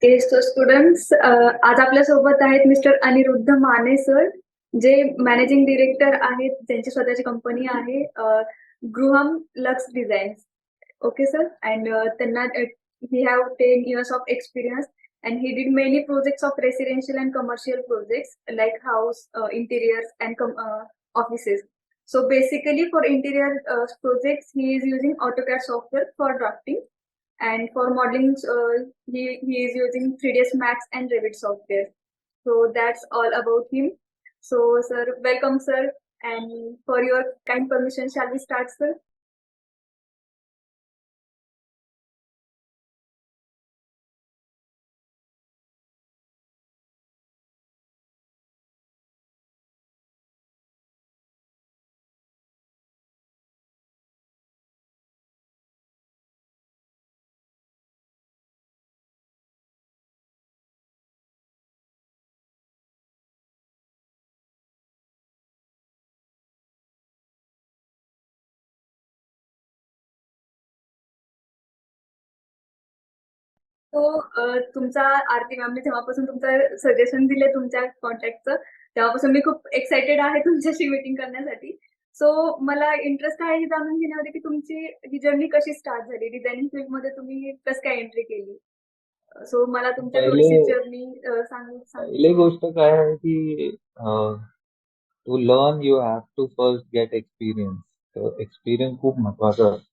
Okay, so students, आज आपल्यासोबत आहेत मिस्टर अनिरुद्ध माने सर, जे मॅनेजिंग डिरेक्टर आहेत. त्यांची स्वतःची कंपनी आहे Griham lux designs. Okay sir, and त्यांना he have 10 years of experience, and he did many projects of residential and commercial projects like house interiors and offices. So basically for interior projects he is using AutoCAD software for drafting, and for modeling he is using 3ds Max and Revit software. So that's all about him. So sir, welcome sir, and for your kind permission, shall we start sir? तो तुमचा आरती मॅमने जेव्हापासून तुमचं suggestion दिले तुमच्या कॉन्टॅक्टचं, तेव्हापासून मी खूप excited आहे तुमच्याशी मीटिंग करण्यासाठी. सो मला इंटरेस्ट आहे हे जाणून घेण्यामध्ये की तुमची ही जर्नी कशी स्टार्ट झाली, डिझायनिंग फील्डमध्ये तुम्ही कसं काय एंट्री केली. सो मला तुमच्या पहिले थोडीशी जर्नी सांगू सांगू पहिले गोष्ट काय आहे की to learn you have to first get experience. तर एक्सपिरियन्स खूप महत्वाचा आहे.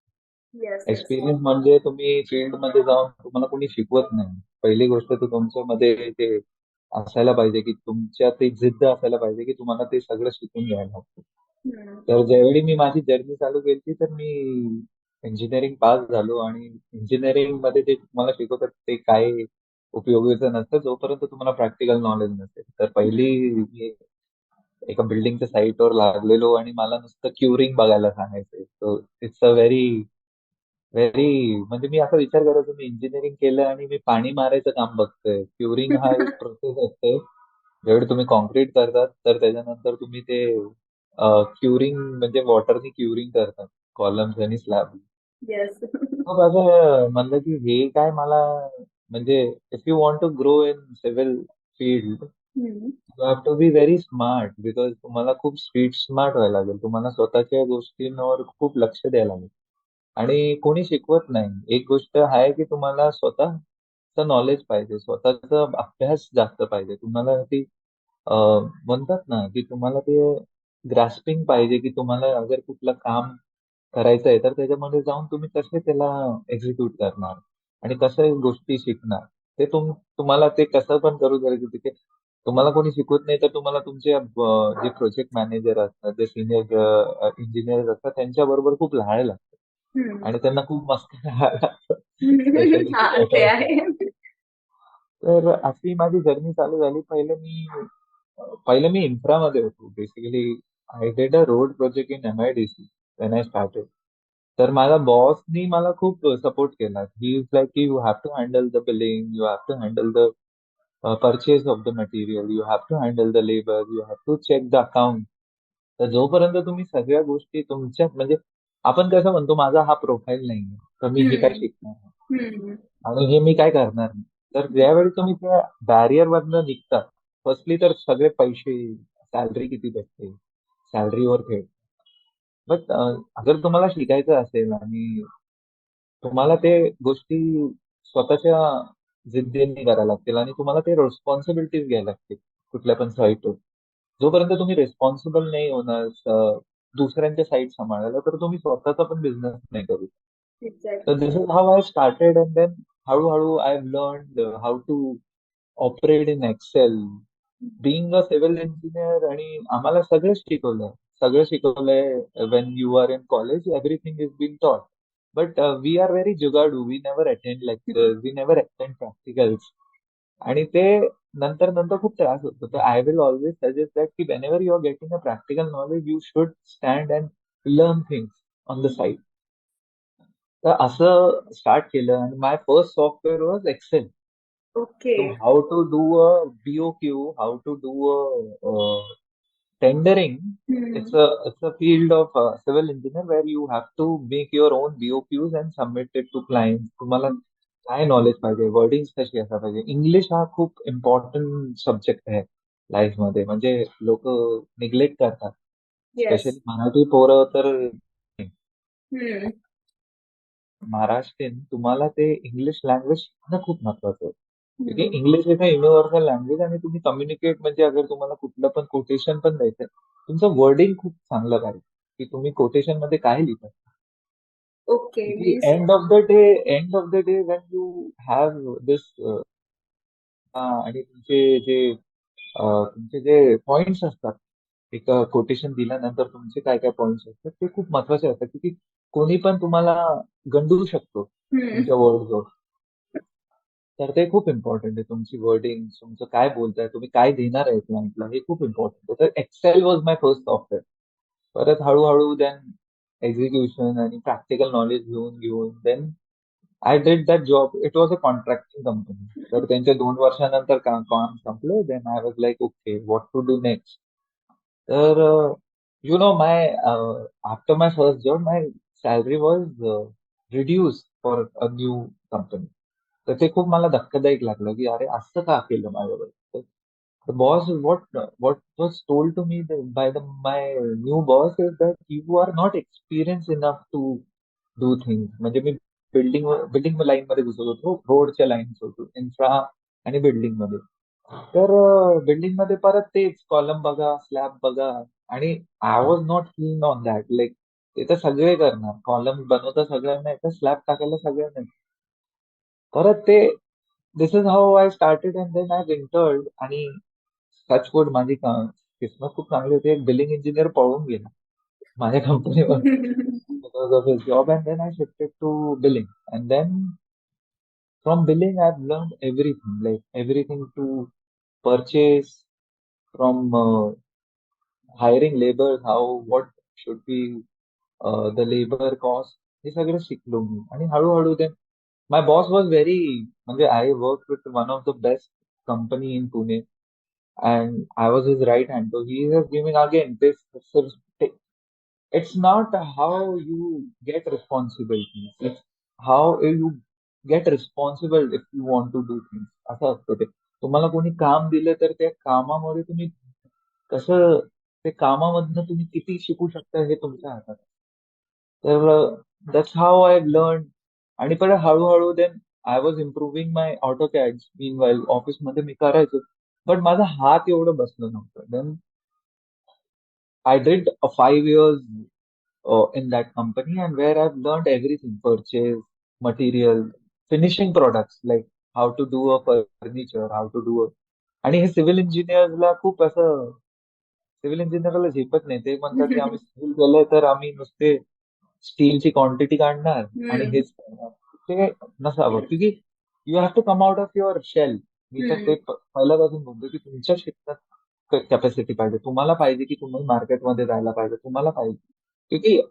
Yes yes. एक्सपिरियन्स म्हणजे तुम्ही फील्ड मध्ये जाऊन तुम्हाला कोणी शिकवत नाही. पहिली गोष्ट तर तुमच्यामध्ये ते असायला पाहिजे की तुमच्यात एक जिद्द असायला पाहिजे की तुम्हाला ते सगळं शिकून घ्यायला लागतं. तर ज्यावेळी मी माझी जर्नी चालू केली तर मी इंजिनिअरिंग पास झालो आणि इंजिनिअरिंग मध्ये ते तुम्हाला शिकवतात ते काय उपयोगीचं नसतं जोपर्यंत तुम्हाला प्रॅक्टिकल नॉलेज नसेल. तर पहिली मी एका बिल्डिंगच्या साईटवर लागलेलो आणि मला नुसतं क्युरिंग बघायला सांगायचं. So it's a very very म्हणजे मी असा विचार करायचो मी इंजिनिअरिंग केलं आणि मी पाणी मारायचं काम बघतोय. क्युरिंग हा एक प्रोसेस असते. जेवढे तुम्ही कॉन्क्रीट करतात तर त्याच्यानंतर तुम्ही ते क्युरिंग म्हणजे वॉटरनी क्युरिंग करतात कॉलम्स आणि स्लॅब. येस. मग असं म्हणलं की हे काय मला म्हणजे if you want to grow in civil field you have to be very smart because तुम्हाला खूप स्ट्रीट स्मार्ट व्हायला लागेल. तुम्हाला स्वतःच्या गोष्टींवर खूप लक्ष द्यायला लागेल आणि कोणी शिकवत नाही. एक गोष्ट आहे की तुम्हाला स्वतःचं नॉलेज पाहिजे, स्वतःचा अभ्यास जास्त पाहिजे. तुम्हाला ती म्हणतात ना की तुम्हाला ते ग्रास्पिंग पाहिजे की तुम्हाला अगर कुठलं काम करायचं आहे तर त्याच्यामध्ये जाऊन तुम्ही कसे त्याला एक्झिक्यूट करणार आणि कसं गोष्टी शिकणार. ते तुम्हाला ते कसं पण करू द्यायचं तिथे तुम्हाला कोणी शिकवत नाही तर तुम्हाला तुमचे जे प्रोजेक्ट मॅनेजर असतात, जे सिनियर इंजिनियर असतात त्यांच्याबरोबर खूप लहायला लागतं आणि त्यांना खूप मस्ती करायला लागतं. स्पेशली हा, ते आहे. तर अशी माझी जर्नी चालू झाली. पहिले मी इन्फ्रामध्ये होतो. Basically I did a road project in MIDC when I started. तर माझ्या बॉसनी मला खूप सपोर्ट केला. ही इज लाईक की you have to handle the billing, you have to handle the purchase of the material, you have to handle the labour, you have to check the account. तर जोपर्यंत तुम्ही सगळ्या गोष्टी तुमच्या म्हणजे आपण कसं म्हणतो माझा हा प्रोफाईल नाहीये तर मी हे काय हम्म. शिकणार नाही हम्म. आणि हे मी काय करणार नाही. तर ज्यावेळी तुम्ही त्या बॅरियर मधनं निघता फर्स्टली तर सगळे पैसे सॅलरी किती भेटते सॅलरीवर थेट. बट अगर तुम्हाला शिकायचं असेल आणि तुम्हाला ते गोष्टी स्वतःच्या जिद्दीने करायला लागतील आणि तुम्हाला ते रिस्पॉन्सिबिलिटीज घ्यायला लागतील कुठल्या पण साईटवर. जोपर्यंत तुम्ही रिस्पॉन्सिबल नाही होणार दुसऱ्यांच्या साईट सांभाळायला तर तुम्ही स्वतःचा पण बिझनेस नाही करू. तर exactly. This is how I started and then हळूहळू I have learn how to operate in Excel being a civil engineer. आणि आम्हाला सगळं शिकवलंय when you are in college everything is been taught. But we are very जुगाडू. We never attend lectures, we never attend practicals आणि ते नंतर नंतर खूप त्रास होतो. तर I will always suggest that की whenever you are getting a practical knowledge you should stand and learn things on the side. तर असं स्टार्ट केलं आणि my first software was Excel. Okay. So how to do a BOQ, how to do a tendering. It's हम्म. a field of civil engineer where you have to make your own BOQs and submit it to clients. तुम्हाला काय knowledge पाहिजे, wording कशी असायला पाहिजे. English हा खूप important subject आहे लाईफमध्ये. म्हणजे लोक निग्लेक्ट करतात, येस. स्पेशली मराठी पोरं तर. हम्म. महाराष्ट्रीयन तुम्हाला ते इंग्लिश लँग्वेज शिकणं खूप महत्वाचं आहे. क्योंकि हम्म. English is a universal language आणि तुम्ही कम्युनिकेट म्हणजे अगर तुम्हाला कुठलं पण कोटेशन पण द्यायचं तुमचं वर्डिंग खूप चांगलं पाहिजे की तुम्ही कोटेशन मध्ये काय लिहिता. ओके. क्योंकि means. End of the day when you have this आणि तुमचे जे पॉइंट्स असतात एक कोटेशन दिल्यानंतर तुमचे काय काय पॉइंट्स असतात ते खूप महत्वाचे असतात की कोणी पण तुम्हाला गंडवू शकतो हम्म. तुमच्या वर्डवर. तर ते खूप इम्पॉर्टंट आहे तुमची वर्डिंग तुमचं काय बोलताय तुम्ही काय देणार आहे क्लायंटला हे खूप इम्पॉर्टंट आहे. तर Excel was my first software. परत हळूहळू देन एक्झिक्युशन आणि प्रॅक्टिकल नॉलेज घेऊन घेऊन then I did that job. It was a contracting company. तर त्यांच्या 2 वर्षानंतर काम संपलं. Then I was like okay what to do next. तर you know my after my first job my salary was reduce for a new company. तर ते खूप मला धक्कादायक लागलं की अरे असं का केलं माझ्याबरोबर. The boss, what was told to me by my new boss is that you are not experienced enough to do things. म्हणजे मी बिल्डिंग लाईन मध्ये घुसत होतो, रोडच्या लाईन होतो, इन्फ्रा आणि बिल्डिंग मध्ये. तर बिल्डिंग मध्ये परत तेच कॉलम बघा, स्लॅब बघा आणि I was not keen on that. Like ते तर सगळे करणार, कॉलम बनवता सगळ्यांना येतं, स्लॅब टाकायला सगळ्यांना येतं. परत ते this is how I started and then I ventured. आणि टचवूड माझी किस्मत खूप चांगली होती. एक बिलिंग इंजिनियर पळून गेला माझ्या कंपनीवर because of his job, and then I shifted to billing. And then from billing, I've learned everything, like everything to purchase, from hiring labor, how what should be the labor cost. हे सगळं शिकलो मी. आणि हळूहळू ते माय boss was very, म्हणजे I work with one of the best company in Pune. And I was his right hand. So he is giving again this. So it's not how you get responsibility. It's how you get responsible if you want to do things. असं असतं ते. तुम्हाला कोणी काम दिलं तर त्या कामामध्ये तुम्ही कसं ते कामामधनं तुम्ही किती शिकू शकता हे तुमच्या हातात आहे. तर दॅट्स हाऊ आय लर्न. आणि परत हळूहळू then I was improving my AutoCAD meanwhile ऑफिसमध्ये मी करायचो. बट माझा हात एवढं बसलं नव्हतं. Then I did 5 years in that company and where I've learned everything: purchase, material, finishing products, like how to do a furniture, how to do a. आणि हे सिव्हिल इंजिनियरला खूप असं, सिव्हिल इंजिनियरला झेपत नाही. ते म्हणतात की आम्ही सिव्हिल केलंय तर आम्ही नुसते स्टीलची क्वांटिटी काढणार आणि हम्म. हेच करणार. ते नसावं. क्योंकि you have to come out of your shell. मी तर ते हम्म. पहिल्यापासून म्हणतो की तुमच्या क्षेत्रात कॅपॅसिटी पाहिजे. तुम्हाला पाहिजे की तुम्ही मार्केटमध्ये जायला पाहिजे. तुम्हाला पाहिजे. क्योंकि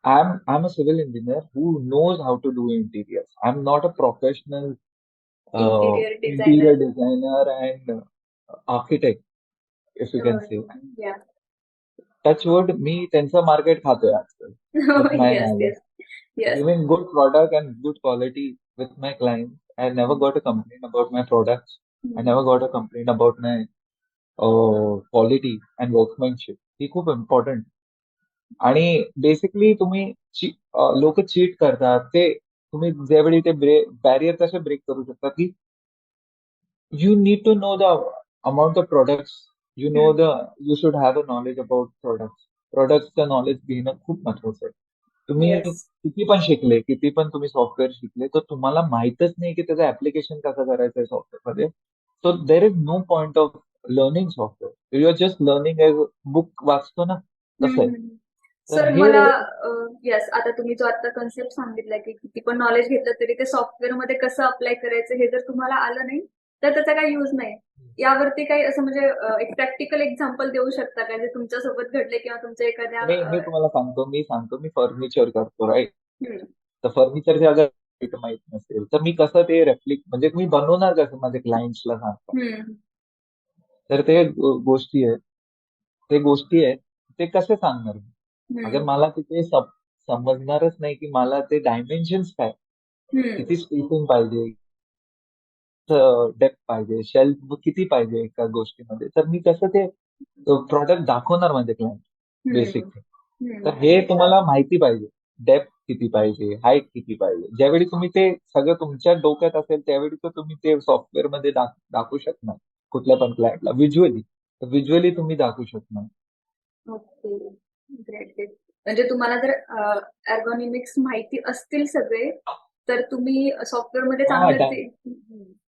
I'm a civil engineer who knows how to do interiors. I'm not a professional interior designer. interior designer and architect, if you can say. या. Touch wood, मी त्यांचं मार्केट खातोय आजकाल with my yes. knowledge. Yes. Yes. Giving good product and good quality with my clients. I never got a complaint about my products. I never got a complaint about my quality and workmanship. ही खूप important. आणि basically तुम्ही लोक cheat करतात ते. तुम्ही ज्यावेळी ते barrier कसे ब्रेक करू शकता की you need to know the amount of products. You know the you should have a knowledge about products. Productचं नॉलेज घेणं खूप महत्वाचं आहे. तुम्ही येस. किती पण शिकले, किती पण तुम्ही सॉफ्टवेअर शिकले, तर तुम्हाला माहीतच नाही की त्याचं ऍप्लिकेशन कसं करायचं आहे सॉफ्टवेअर मध्ये. So there is no point of learning software. You are just learning as book वाचतो ना तसं आहे. तर सर हे मला. येस, आता तुम्ही जो आता कन्सेप्ट सांगितला की किती पण नॉलेज घेतलं तरी ते सॉफ्टवेअर मध्ये कसं अप्लाय करायचं हे जर तुम्हाला आलं नाही तर त्याचा काही यूज नाही. यावरती काही असं म्हणजे एक प्रॅक्टिकल एक्झाम्पल देऊ शकता का जे तुमच्यासोबत घडले किंवा तुमच्या एखाद्या मी तुम्हाला सांगतो मी फर्निचर करतो राईट. हम्म. तर फर्निचरचे अगर माहित नसेल तर मी कसं ते म्हणजे मी बनवणार कसं माझ्या क्लायंट्सला सांगतो. हम्म. तर ते गोष्टी आहेत. ते कसे सांगणार मी? अगर हम्म. मला तिथे समजणारच नाही की मला ते डायमेन्शन्स काय. किती स्पेसिंग पाहिजे, डेप्थ पाहिजे, शेल्फ किती पाहिजे एका गोष्टीमध्ये, तर मी कसं ते प्रॉडक्ट दाखवणार माझ्या क्लायंट बेसिक. तर हे तुम्हाला माहिती पाहिजे, डेप्थ किती पाहिजे, हाईट किती पाहिजे. ज्यावेळी तुम्ही ते सगळं तुमच्या डोक्यात असेल त्यावेळी तर तुम्ही ते सॉफ्टवेअर मध्ये दाखवू शकणार कुठल्या पण क्लायंटला व्हिज्युअली. तर व्हिज्युअली तुम्ही दाखवू शकणार. Okay, great great. म्हणजे तुम्हाला जर एर्गोनॉमिक्स माहिती असतील सगळे, तर तुम्ही सॉफ्टवेअर मध्ये हा, चांगले ते.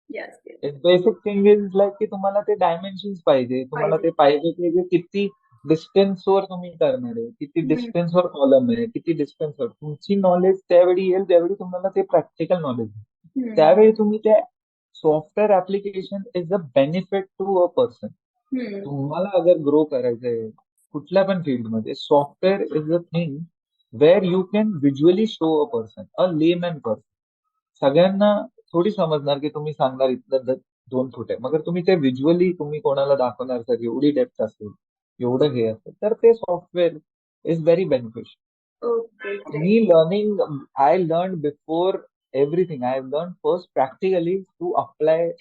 Yes yes. Basic thing is like की तुम्हाला ते डायमेन्शन्स पाहिजे, तुम्हाला पाहिजे. ते पाहिजे की जे किती डिस्टन्सवर तुम्ही करणार आहे, किती डिस्टन्सवर कॉलम आहे, किती डिस्टन्सवर तुमची नॉलेज त्यावेळी येईल ज्यावेळी तुम्हाला ते प्रॅक्टिकल नॉलेज येईल. त्यावेळी तुम्ही ते software application is a benefit to a person. तुम्हाला अगर ग्रो करायचंय कुठल्या पण फील्डमध्ये, software is a thing where you can visually show a person, a layman person. सगळ्यांना थोडी समजणार की तुम्ही सांगणार इथलं 2 फूट आहे, मगर तुम्ही ते व्हिज्युअली तुम्ही कोणाला दाखवणार सर एवढी डेप्थ असेल, एवढं हे असेल, तर ते software is very beneficial. Okay, मी great. Learning, I learn before everything, I learn first practically to apply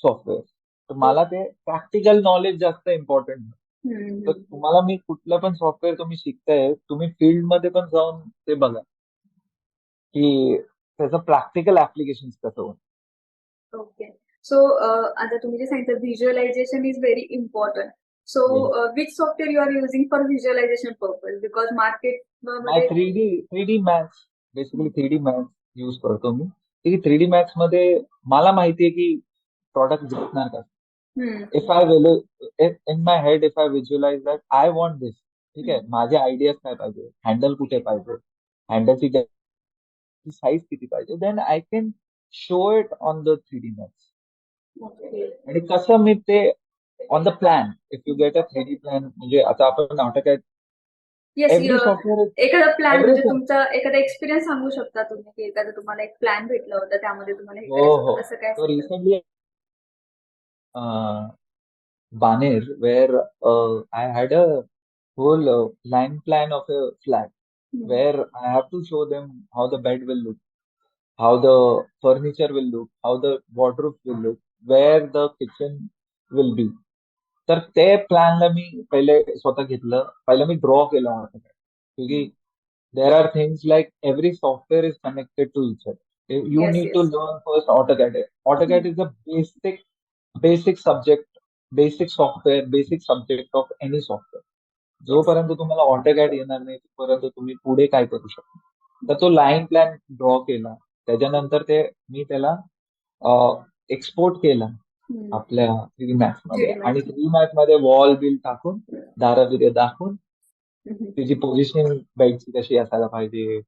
software. तर मला ते प्रॅक्टिकल नॉलेज जास्त इम्पॉर्टंट. तर तुम्हाला मी कुठलं पण सॉफ्टवेअर तुम्ही शिकताय, तुम्ही फील्डमध्ये पण जाऊन ते बघा की त्याचं प्रॅक्टिकल ऍप्लिकेशन कसं होतं. ओके. सो आता तुम्ही जे सांगितलं visualisation is very important. So Yes. Which software you are using for visualisation purpose? Because market नाही, मध्ये. 3D maths, basically 3D maths use करतो मी. की 3D मॅथ्स मध्ये मला माहितीये की प्रॉडक्ट दिसणार का. If I in my head if I visualise that I want this, ठीक आहे, माझे आयडियाज काय पाहिजे, हँडल कुठे पाहिजे, हँडलची साईज किती पाहिजे, then I can show it on the 3D maths. Okay. आणि कसं मी ते on the plan, if you get a 3D plan, म्हणजे आता आपण AutoCAD, येस. एव्हरी सॉफ्टवेअर, एखादा प्लॅन म्हणजे एव्हरीथिंग. तुमचा एखादा एक्सपिरियन्स सांगू शकता तुम्ही की एखादा तुम्हाला एक प्लॅन भेटला होता त्यामध्ये तुम्हाला हे हो करायचं हो. होतं असं काय तो असेल तर. Recently Baner, where I had a whole line plan of a flat, where I have to show them how the bed will look, how the furniture will look, how the wardrobe will look, where the kitchen will be. तर ते प्लॅनला मी पहिले स्वतः घेतलं, पहिलं मी draw केलं होतं. क्योंकि there are things like every software is connected to each other. You yes need to yes. learn first AutoCAD. AutoCAD is a basic subject, basic software, basic subject of any software. Yes. जोपर्यंत तुम्हाला AutoCAD येणार नाही तोपर्यंत तुम्ही पुढे काय करू शकता. तर तो लाईन प्लॅन ड्रॉ केला, त्याच्यानंतर ते मी त्याला एक्सपोर्ट केला आपल्या 3D मॅथ्स मध्ये, 3D आणि मॅथ्स. 3D मॅथ्स मध्ये वॉल बिल टाकून, दाराबिरे दाखवून, त्याची पोझिशन बेडची कशी असायला पाहिजे,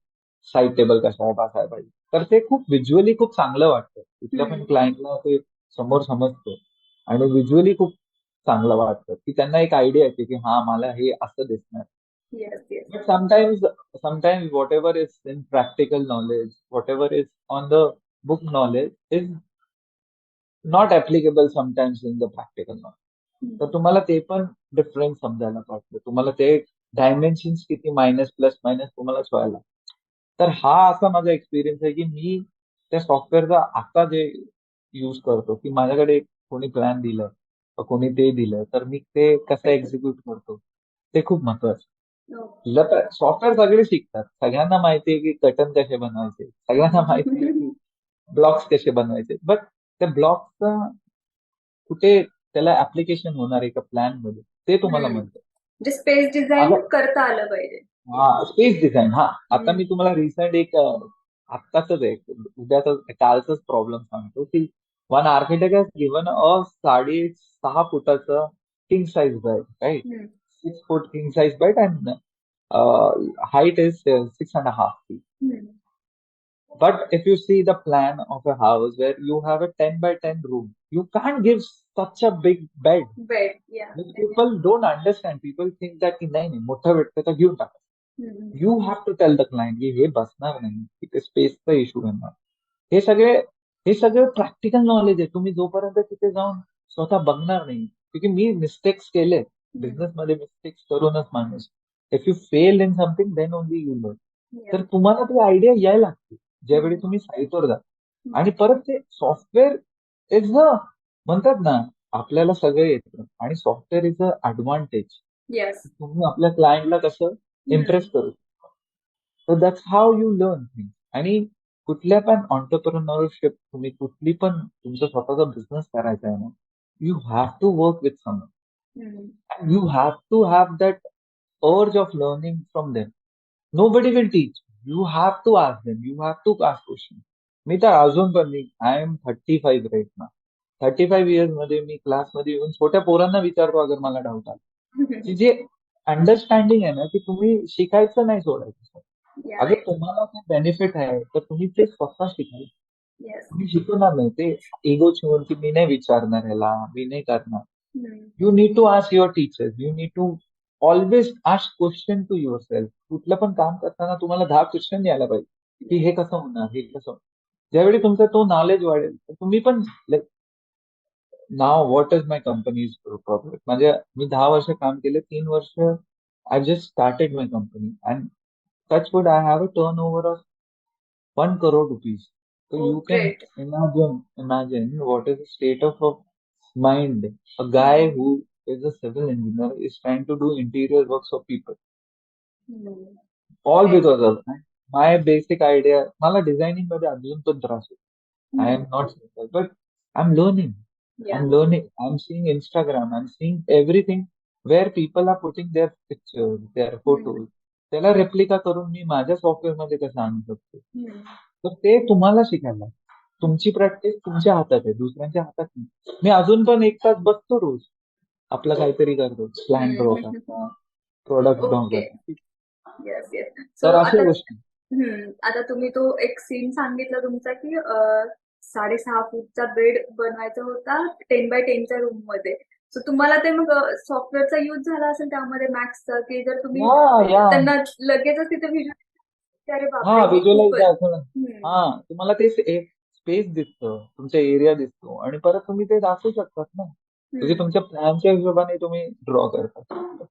साईड टेबल कसा बसायला पाहिजे, तर ते खूप व्हिज्युअली खूप चांगलं वाटतं. कुठल्या पण क्लायंटला ते समोर समजतं आणि व्हिज्युअली खूप चांगलं वाटतं की त्यांना एक आयडिया येते की हा मला हे असं दिसणार. Yes yes. But sometimes whatever is in practical knowledge, whatever is on the book knowledge is not applicable sometimes in the practical knowledge. तर तुम्हाला ते पण डिफरन्स समजायला पाहिजे. तुम्हाला ते डायमेन्शन्स किती, मायनस प्लस मायनस तुम्हाला कळायला. तर हा असा माझा एक्सपिरियन्स आहे की मी त्या सॉफ्टवेअरचा आता जे यूज करतो, की माझ्याकडे कोणी प्लॅन दिलं, कोणी ते दिलं, तर मी ते कसं एक्झिक्यूट करतो ते खूप महत्वाचं. सॉफ्टवेअर सगळे शिकतात, सगळ्यांना माहिती आहे की कटन कसे बनवायचे, सगळ्यांना माहिती आहे की ब्लॉक्स कसे बनवायचे, बट त्या ब्लॉक्सचा कुठे त्याला ऍप्लिकेशन होणार एका प्लॅन मध्ये, ते तुम्हाला म्हणतो. म्हणजे स्पेस डिझाईन अगं, करता आलं पाहिजे. हा, स्पेस डिझाईन. हा, आता मी तुम्हाला रिसेंट एक आत्ताच एक उद्याच कालचाच प्रॉब्लेम सांगतो की one architect has given a 6.5 फुटाचं king size bed, right, 6 foot king size bed, and height is 6.5 feet. But if you see the plan of a house where you have a 10 by 10 room, you can't give such a big bed. Bed. या. Which people don't understand. People think that की नाही नाही मोठं भेटतं तर घेऊन टाका. You have to tell the client की हे बसणार नाही, तिथे स्पेसचा इश्यू येणार. हे सगळे हे सगळं प्रॅक्टिकल नॉलेज आहे. तुम्ही जोपर्यंत तिथे जाऊन स्वतः बघणार नाही, क्योंकि मी मिस्टेक्स केले बिझनेसमध्ये, मिस्टेक्स करूनच माणूस, if you fail in something then only you learn. तर तुम्हाला ती आयडिया यायला लागते. ज्यावेळी तुम्ही साईटवर जाता आणि परत ते सॉफ्टवेअर इज म्हणतात ना, आपल्याला सगळं येतं आणि software is a advantage. Yes. तुम्ही आपल्या क्लायंटला कसं इम्प्रेस करू शकता. So that's how you learn things. आणि कुठल्या पण ऑन्टरप्रिनरशिप, तुम्ही कुठली पण तुमचा स्वतःचा बिझनेस करायचा आहे ना, you have to work with someone. You have to have that urge of learning from them. Nobody will teach. You have to ask them. You have to ask questions. मी तर अजून पण आय एम 35 राईट ना. 35 years मध्ये मी क्लासमध्ये येऊन छोट्या पोरांना विचारतो अगर मला डाऊट आला. की जे अंडरस्टँडिंग आहे ना, की तुम्ही शिकायचं नाही सोडायचं. अगर तुम्हाला ते बेनिफिट आहे तर तुम्ही ते स्वतः शिकाल. येस. तुम्ही शिकवणार नाही ते इगो ठेवून की मी नाही विचारणार ह्याला, मी नाही करणार. You need to ask your teachers. You need to always ask question to yourself. कुठलं पण काम करताना तुम्हाला 10 क्वेश्चन यायला पाहिजे की हे कसं होणार, हे कसं होणार. ज्यावेळी तुमचा तो नॉलेज वाढेल तर तुम्ही पण नाव what is my company's problem. म्हणजे मी 10 वर्ष काम केले, 3 वर्ष I just started my company and touch wood I have a turnover of 1 crore rupees. So Oh, you can great. imagine what is the state of mind. A guy who is a civil engineer is trying to do interior works for people. All Okay. because of my basic idea. मला designing मध्ये अजून पण त्रास होतो. I am not simple, but I'm learning. Yeah. I'm learning. I'm seeing Instagram. I'm seeing everything where people are putting their pictures, their photos. त्याला replica करून मी माझ्या software मध्ये कसं आणू शकतो. तर ते तुम्हाला शिकायला. तुमची प्रॅक्टिस तुमच्या हातात आहे, दुसऱ्यांच्या हातात नाही. मी अजून पण 1 तास बसतो रोज, आपलं काहीतरी करतो, प्लॅन ड्रॉ करता, प्रोडक्ट ड्रॉ ओके. करता. Yes yes. सो तर आता अशा गोष्टी. आता तुम्ही तो एक सीन सांगितला तुमचा की 6.5 फूटचा बेड बनवायचा होता 10x10च्या रूम मध्ये. सो तुम्हाला ते मग सॉफ्टवेअरचा युज झाला असेल त्यामध्ये मॅक्सचा, की जर तुम्ही या त्यांना लगेचच तिथे व्हिज्युअल, अरे हा बापरे हे व्हिज्युअलाइज खूपच. दाखवणं. हा तुम्हाला ते स्पेस दिसतं, तुमचा एरिया दिसतो आणि परत तुम्ही ते दाखवू शकतात ना. म्हणजे तुमच्या प्लॅनच्या हिशोबाने तुम्ही ड्रॉ करतात.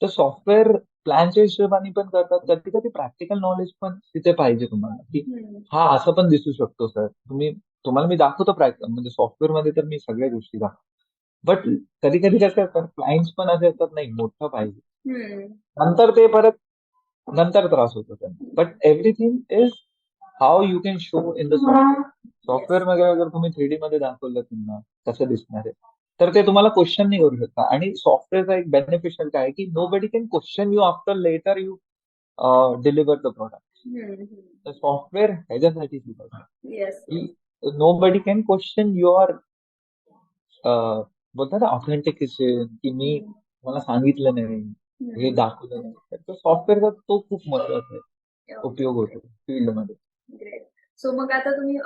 तर सॉफ्टवेअर प्लॅनच्या हिशोबाने पण करतात. कधी कधी प्रॅक्टिकल नॉलेज पण तिथे पाहिजे तुम्हाला, की हा असं पण दिसू शकतो सर. तुम्हाला मी दाखवतो प्रॅक्टिकल, म्हणजे सॉफ्टवेअर मध्ये तर मी सगळ्या गोष्टी दाखवतो. बट कधी कधी कसं असतात, क्लायंट्स पण असे असतात, नाही मोठं पाहिजे. नंतर ते परत नंतर त्रास होतो त्यांना. But everything is how you can show in the software. Software मध्ये अगर तुम्ही 3D मध्ये दाखवलं त्यांना कसं दिसणार आहे, तर ते तुम्हाला क्वेश्चन नाही करू शकता. आणि सॉफ्टवेअरचा एक बेनिफिशियल काय आहे, की nobody can question you after later you deliver the product. तर सॉफ्टवेअर ह्याच्यासाठी येस. की nobody can question your बोलतात ना ऑथेंटिकेशन, की मी मला सांगितलं नाही, हे दाखवलं नाही. तर सॉफ्टवेअरचा तो खूप महत्वाचा आहे, उपयोग होतो फील्डमध्ये. ग्रेट. सो मग आता तुम्ही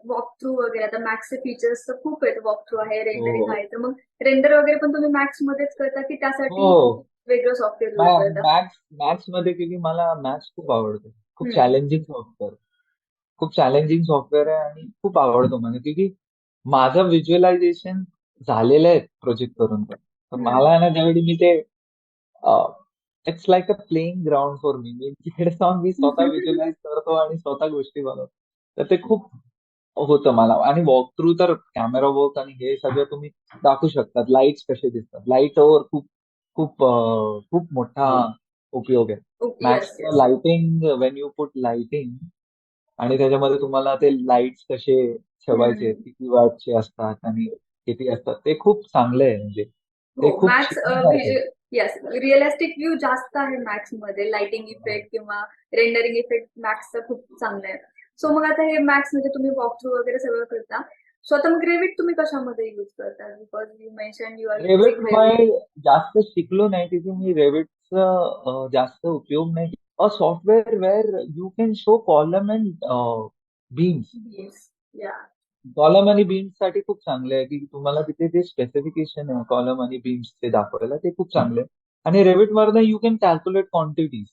वॉक थ्रू वगैरे, आता मॅक्सचे फीचर्स तर खूप आहेत, वॉक थ्रू आहे, रेंडरिंग आहे, तर मग रेंडर वगैरे पण तुम्ही मॅक्स मध्येच करता की त्यासाठी हो, वेगळं सॉफ्टवेअर यूज करता? मॅथ्स मध्ये, क्योंकि मला मॅथ्स खूप आवडतो. खूप चॅलेंजिंग सॉफ्टवेअर, खूप चॅलेंजिंग सॉफ्टवेअर आहे आणि खूप आवडतो मला, क्योंकि माझं व्हिज्युअलायझेशन झालेलं आहे प्रोजेक्ट करून. तर मला ना ज्यावेळी मी ते it's like a playing ground for me. मी तिकडे जाऊन मी स्वतः व्हिज्युअलाइज करतो आणि स्वतः गोष्टी बनवतो. तर ते खूप होतं मला. आणि वॉक थ्रू तर कॅमेरा वर्क आणि हे सगळं तुम्ही दाखवू शकतात. लाईट्स कसे दिसतात, लाईटवर खूप खूप खूप मोठा उपयोग आहे. येस मॅक्सचं yes. Lighting, when you put lighting आणि त्याच्यामध्ये तुम्हाला ते लाईट्स कसे ठेवायचे, किती वॅटचे असतात आणि किती असतात, ते खूप चांगलं आहे. म्हणजे हो, ते खूप मॅक्स शिकण्यासारखं आहे. येस, रिअलिस्टिक व्ह्यू जास्त आहे मॅक्स मध्ये, लाइटिंग इफेक्ट किंवा रेंडरिंग इफेक्ट मॅक्सचा खूप चांगला आहे. सो मग आता हे मॅक्स म्हणजे तुम्ही वॉक थ्रू वगैरे सगळं करता. सो आता मग रेविट तुम्ही कशामध्ये युज करता? Because you mention you are Revit using Revit. मी जास्त शिकलो नाही, तिथे मी रेविटचा जास्त उपयोग नाही. A software where you can show column and beams. Yeah. Column आणि बीम्स साठी खूप चांगले आहे, की तुम्हाला तिथे जे स्पेसिफिकेशन आहे कॉलम आणि बीम्स ते दाखवायला, ते खूप चांगले आहे. आणि रेविट वरनं यू कॅन कॅल्क्युलेट क्वांटिटीज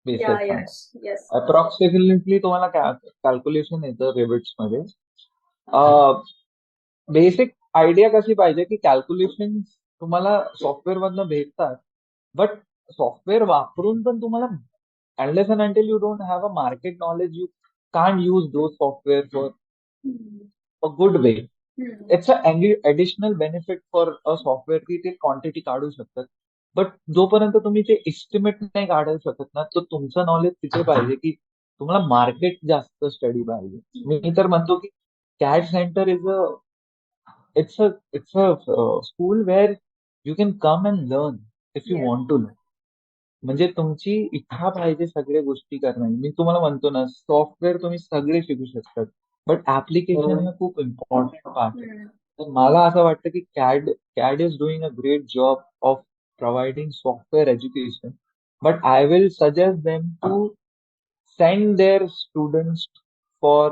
या. बेसिक. Yes yes. अप्रॉक्सिमेटली तुम्हाला कॅल्क्युलेशन येतं रेविट्स मध्ये. बेसिक आयडिया कशी पाहिजे, की कॅल्क्युलेशन तुम्हाला सॉफ्टवेअर मधनं भेटतात. बट सॉफ्टवेअर वापरून पण तुम्हाला, unless and until you don't have a market knowledge, can't use those software for हम्म. a good way. हम्म. It's a additional benefit for a software की ते क्वांटिटी काढू शकतात. बट जोपर्यंत तुम्ही ते एस्टिमेट नाही काढू शकत ना, तर तुमचं नॉलेज तिथे पाहिजे की तुम्हाला मार्केट जास्त स्टडी पाहिजे. मी तर म्हणतो की CAD centre is a it's a school where you can come and learn if you Yes. want to learn. म्हणजे तुमची इच्छा पाहिजे सगळ्या गोष्टी करण्याची. मी तुम्हाला म्हणतो ना, सॉफ्टवेअर तुम्ही सगळे शिकू शकतात, बट ऍप्लिकेशन हा खूप इम्पॉर्टंट पार्ट आहे. हम्म. तर मला असं वाटतं की CAD is doing a great job of providing software education, but I will suggest them to send their students for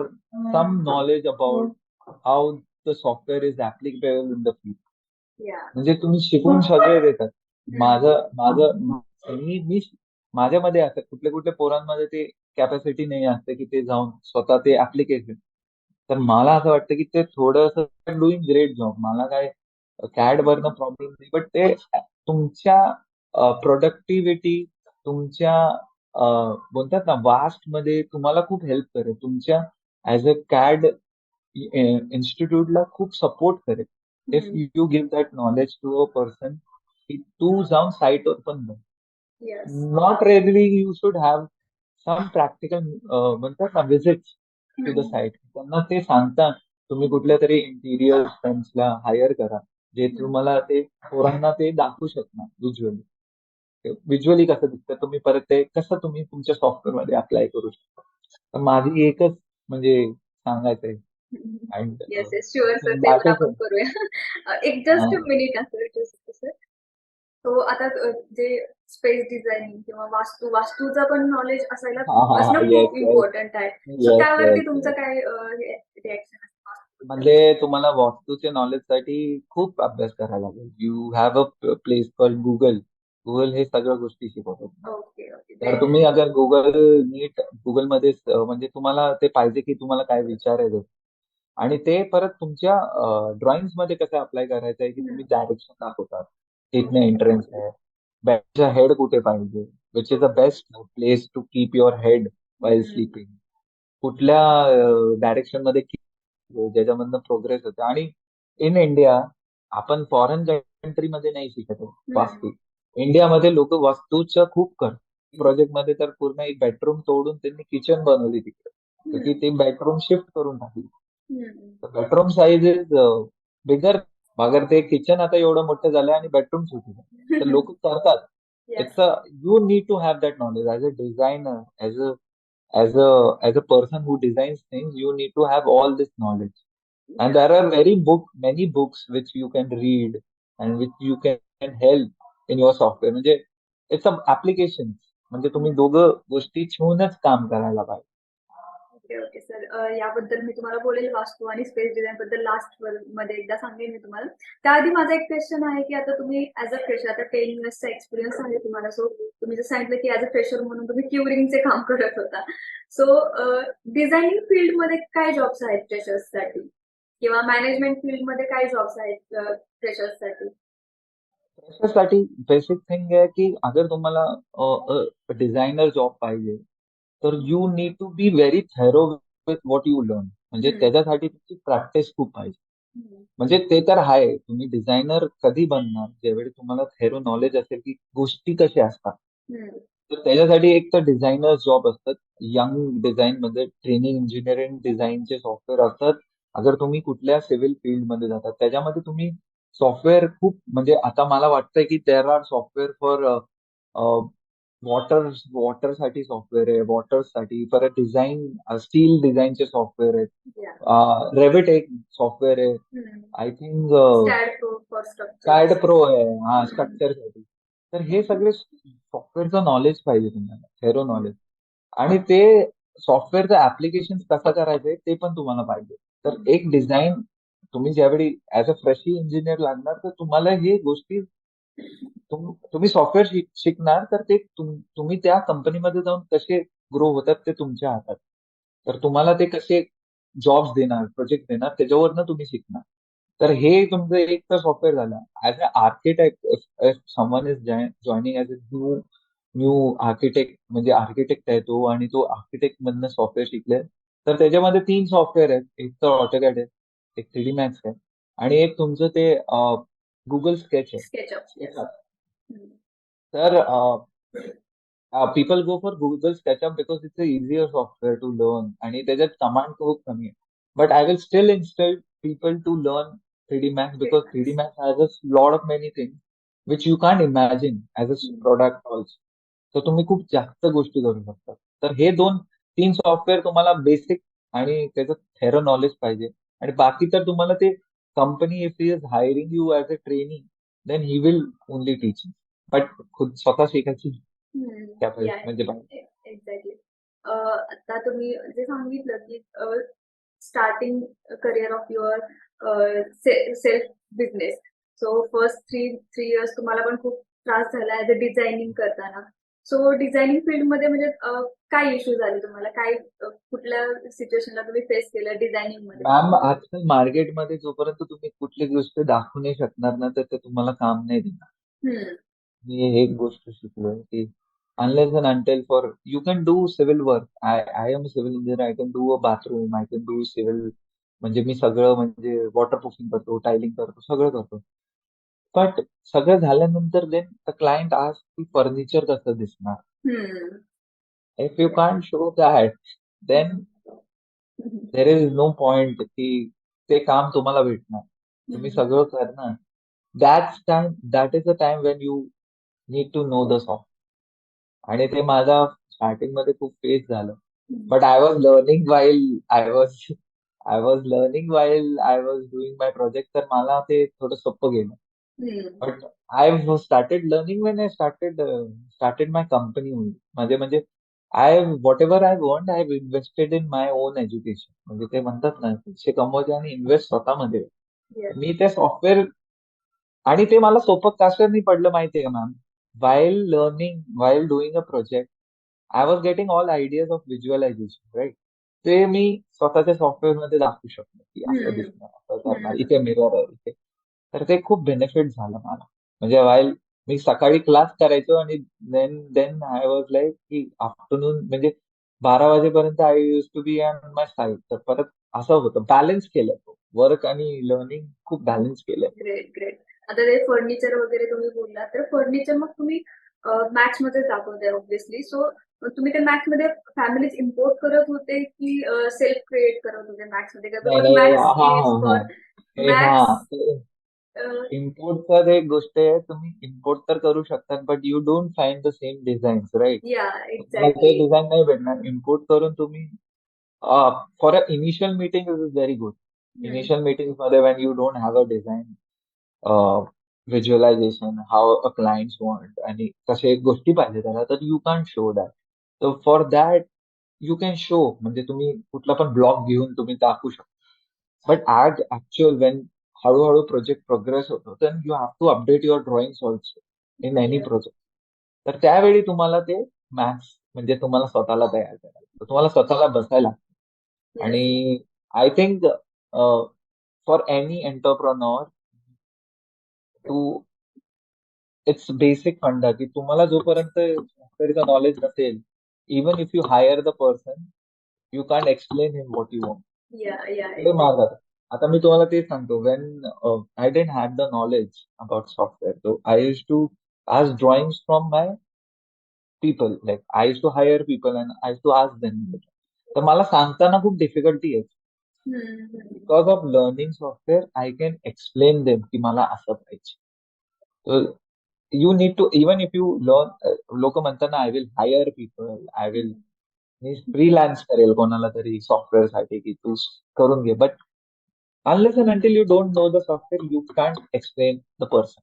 some knowledge about how the software is applicable in the field. Yeah. म्हणजे तुम्ही शिकून सगळे देतात. हम्म. माझं माझं मी माझ्यामध्ये असं कुठल्या कुठल्या पोरांमध्ये ते कॅपॅसिटी नाही असते की ते जाऊन स्वतः ते ऍप्लिकेशन. तर मला असं वाटतं की ते थोडंसं डुईंग ग्रेट जॉब. मला काय कॅड वरनं प्रॉब्लेम नाही, बट ते तुमच्या प्रोडक्टिव्हिटी, तुमच्या बोलतात ना वास्ट मध्ये तुम्हाला खूप हेल्प करेल. तुमच्या ऍज अ कॅड इन्स्टिट्यूटला खूप सपोर्ट करेल. If hmm. You give that knowledge to a person की तू जाऊन साईटवर पण बघ. Yes. Not rarely you should have some practical म्हणतात ना visits to the hmm. Site. त्यांना ते सांगता तुम्ही कुठल्या तरी इंटिरियर फर्म्सला हायर करा, जे हम्म. तुम्हाला ते पोरांना ते दाखवू शकणार विज्युअली. विज्युअली कसं दिसतं, तुम्ही परत ते कसं तुम्ही तुमच्या सॉफ्टवेअर मध्ये अप्लाय करू शकता. तर माझी एकच म्हणजे सांगायचं आहे. And yes yes sure sir, ते दॅट पण इज आपण करूया. एक जस्ट मिनिट असं सर. तो आता जे स्पेस डिझायनिंग किंवा वास्तूचं पण नॉलेज असायला हा हा हा असणं येस खूप येस इम्पॉर्टंट आहे. सो येस येस त्यावरती तुमचं येस. काय रिॲक्शन असतं? म्हणजे तुम्हाला वास्तूच्या नॉलेज साठी खूप अभ्यास करायला लागेल. You have a place call Google. Google हे सगळ्या गोष्टी शिकवतो. ओके ओके तर तुम्ही अगर गुगलमध्ये म्हणजे तुम्हाला ते पाहिजे की तुम्हाला काय विचारायचं आणि ते परत तुमच्या ड्रॉइंग मध्ये कसं अप्लाय करायचं आहे की तुम्ही डायरेक्शन दाखवतात. तिथनं एंट्रन्स आहे, बॅटचा हेड कुठे पाहिजे, which is the best place to keep your head while sleeping, कुठल्या डायरेक्शन मध्ये ज्याच्यामधनं प्रोग्रेस होते. आणि इन इंडिया आपण फॉरेन कंट्रीमध्ये नाही शिकत आहे वास्तू. इंडियामध्ये लोक वास्तूचं खूप करतात. प्रोजेक्ट मध्ये तर पूर्ण एक बेडरूम तोडून त्यांनी किचन बनवली तिकडे, तर ती ते बेडरूम शिफ्ट करून टाकली. Bedroom size is bigger. अगर ते किचन आता एवढं मोठं झालं आणि बेडरूम छोटे झाले, तर लोक करतात. Yes. It's a you need to have that knowledge as a designer, as a person who designs things. You need to have all this knowledge, and there are many books which you can read and which you can help in your software. म्हणजे it's a application. म्हणजे तुम्ही दोघं गोष्टी ठेवूनच काम करायला पाहिजे. Okay okay sir, याबद्दल मी तुम्हाला बोलेल वास्तू आणि स्पेस डिझाईन बद्दल लास्ट मध्ये एकदा सांगेन मी तुम्हाला. त्याआधी माझा एक क्वेश्चन आहे की आता तुम्ही ऍज अ फ्रेशर, आता 10 इयर्सचा एक्सपिरियन्स आहे तुम्हाला. सो तुम्ही जर सांगितलं की ऍज अ फ्रेशर म्हणून तुम्ही क्युरिंगचे काम करत होता. सो डिझायनिंग फील्डमध्ये काय जॉब्स आहेत फ्रेशर्ससाठी, किंवा मॅनेजमेंट फील्डमध्ये काय जॉब्स आहेत फ्रेशर्ससाठी? त्याच्यासाठी बेसिक थिंग आहे की अगर तुम्हाला डिझायनर जॉब पाहिजे, तर you need to be very thorough with what you learn. म्हणजे त्याच्यासाठी तुमची प्रॅक्टिस खूप पाहिजे. म्हणजे ते तर आहे, तुम्ही डिझायनर कधी बनणार ज्यावेळी तुम्हाला थेरो नॉलेज असेल की गोष्टी कशा असतात. तर त्याच्यासाठी एक तर डिझायनर जॉब असतात. यंग डिझाईन मध्ये ट्रेनिंग इंजिनिअरिंग डिझाईनचे सॉफ्टवेअर असतात. अगर तुम्ही कुठल्या सिव्हिल फील्डमध्ये जातात त्याच्यामध्ये तुम्ही सॉफ्टवेअर खूप म्हणजे आता मला वाटतंय की देर आर सॉफ्टवेअर फॉर वॉटरसाठी सॉफ्टवेअर आहे, वॉटरसाठी परत डिझाईन स्टील डिझाईनचे सॉफ्टवेअर आहेत. रेविट एक सॉफ्टवेअर आहे. I think STAAD pro for card structure. Pro आहे, हा स्ट्रक्चरसाठी. तर हे सगळे सॉफ्टवेअरचं नॉलेज पाहिजे तुम्हाला, थेरो नॉलेज. आणि ते सॉफ्टवेअरचं ऍप्लिकेशन कसं करायचंय ते पण तुम्हाला पाहिजे. तर एक डिझाईन तुम्ही ज्यावेळी ऍज अ फ्रेशी इंजिनियर लागणार, तर तुम्हाला हे गोष्टी तुम्ही सॉफ्टवेअर शिकणार, तर ते तुम्ही त्या कंपनीमध्ये जाऊन कसे ग्रो होतात ते तुमच्या हातात. तर तुम्हाला ते कसे जॉब्स देणार, प्रोजेक्ट देणार, त्याच्यावरनं तुम्ही शिकणार. तर हे तुमचं एक तर सॉफ्टवेअर झालं. As a architect someone is joining as a new new architect, म्हणजे आर्किटेक्ट आहे तो आणि तो आर्किटेक्ट मधनं सॉफ्टवेअर शिकले, तर त्याच्यामध्ये 3 सॉफ्टवेअर आहेत. एक तर ऑटोकॅड आहे, एक 3D मॅक्स आहे, आणि एक तुमचं ते गुगल स्केच आहे. SketchUp. SketchUp. हम्म. तर people go for Google SketchUp because it's a easier software to learn आणि त्याच्यात कमांड खूप कमी आहे. But I will still instruct people to learn 3D Max because 3D Max has a lot of many things which you can't imagine as a product also. तर तुम्ही खूप जास्त गोष्टी करू शकता. तर हे 2-3 सॉफ्टवेअर तुम्हाला बेसिक आणि त्याचं थेरो नॉलेज पाहिजे, आणि बाकी तर तुम्हाला ते company if he is hiring you as a training then he will only teach you. But खुद स्वतः शिकायची या म्हणजे बाहेर. एक्झॅक्टली. आता तुम्ही जे सांगितलं की starting career of your self business, so first three years तुम्हाला पण खूप त्रास झाला ऍज अ डिझायनिंग करताना. सो डिझायनिंग फील्डमध्ये म्हणजे काय इश्यूज आले तुम्हाला, काय कुठल्या सिच्युएशनला तुम्ही फेस केलं डिझायनिंग मध्ये? मॅम, आजकाल मार्केटमध्ये जोपर्यंत तुम्ही कुठली गोष्ट दाखवू नाही शकणार ना, तर ते तुम्हाला काम नाही देणार. हम्म. मी एक गोष्ट शिकलोय की unless and until for you can do civil work. I am civil engineer. I can do a bathroom. I can do civil. म्हणजे मी सगळं म्हणजे वॉटरप्रूफिंग करतो, टायलिंग करतो, सगळं करतो. बट सगळं झाल्यानंतर देन द क्लायंट आज की फर्निचर कसं दिसणार. Hmm. If you can't show that then there is no point की ते काम तुम्हाला भेटणार. तुम्ही सगळं करणार. That is a time when you need to know the soft. आणि ते माझा स्टार्टिंग मध्ये खूप फेस झालं. But I was learning while I was doing my project. तर मला ते थोडं सोपं गेलं. But I started learning when I started my company. म्हणजे I what ever I want I invested in my on education. म्हणजे ते म्हणतात ना, पैसे कमवायचे आणि इन्व्हेस्ट स्वतःमध्ये. मी ते सॉफ्टवेअर, आणि ते मला सोपं कसं नाही पडलं माहितीये का ma'am. while learning, while doing a project, I was getting all ideas of visualization, right? ते मी स्वतःच्या सॉफ्टवेअर मध्ये दाखवू शकतो की असं दिसणार, असं करणार, इथे मिरर आहे इथे. तर ते खूप बेनिफिट झालं मला. म्हणजे वाईल मी सकाळी क्लास करायचो आणि then then I was like की आफ्टरनून म्हणजे 12 वाजेपर्यंत I use to be on my side. तर परत असं होतं, बॅलन्स केलं. वर्क आणि लर्निंग खूप बॅलन्स केलं. Great great. आता ते फर्निचर वगैरे तुम्ही बोलला, तर फर्निचर मग तुम्ही मॅक्स मध्ये दाखवताय ऑब्व्हियसली. सो तुम्ही ते मॅक्स मध्ये फॅमिलीज इम्पोर्ट करत होते की सेल्फ क्रिएट करत होते मॅक्स मध्ये? नाही बिकॉज नाही, मॅक्स हा इज हा हा. फॉर हा मॅक्स. इम्पोर्ट तर एक गोष्ट आहे. तुम्ही इम्पोर्ट तर करू शकता, but you don't find the same designs, right? या तुम्हाला ते एक्झॅक्टली. डिझाईन नाही भेटणार. इम्पोर्ट करून तुम्ही for a initial meeting it is very good. Initial meeting मध्ये when you don't have a design, visualisation, how a clients want, आणि कशा एक गोष्टी पाहिजे त्याला, तर यू कॅन शो दॅट. तर for that you can show. म्हणजे तुम्ही कुठला पण ब्लॉक घेऊन तुम्ही दाखवू शकता. बट ऍट ऍक्च्युअल वेन हळूहळू प्रोजेक्ट प्रोग्रेस होतो, then you have to update your drawings also in any project. तर त्यावेळी तुम्हाला ते मॅथ्स म्हणजे तुम्हाला स्वतःला तयार करायला, तुम्हाला स्वतःला बसायला. येस. आणि I think for any entrepreneur to it's basic funda की तुम्हाला जोपर्यंत सॉफ्टवेअरचं नॉलेज नसेल, even if you hire the person, you can't explain him what you want. या या पुढे मागा. आता मी तुम्हाला तेच सांगतो, when I didn't had the knowledge about software, so I use to ask drawings from my people. Like I used to hire people and I used to ask them. तर मला सांगताना खूप डिफिकल्टी आहे. Because of learning software I can explain them की मला असं पाहिजे. तर you need to, even if you learn, लोक म्हणतात ना I will hire people, I will, मी फ्रीलान्स करेल कोणाला तरी सॉफ्टवेअर साठी की तू करून घे. But unless and until you don't know the software, you can't explain the person.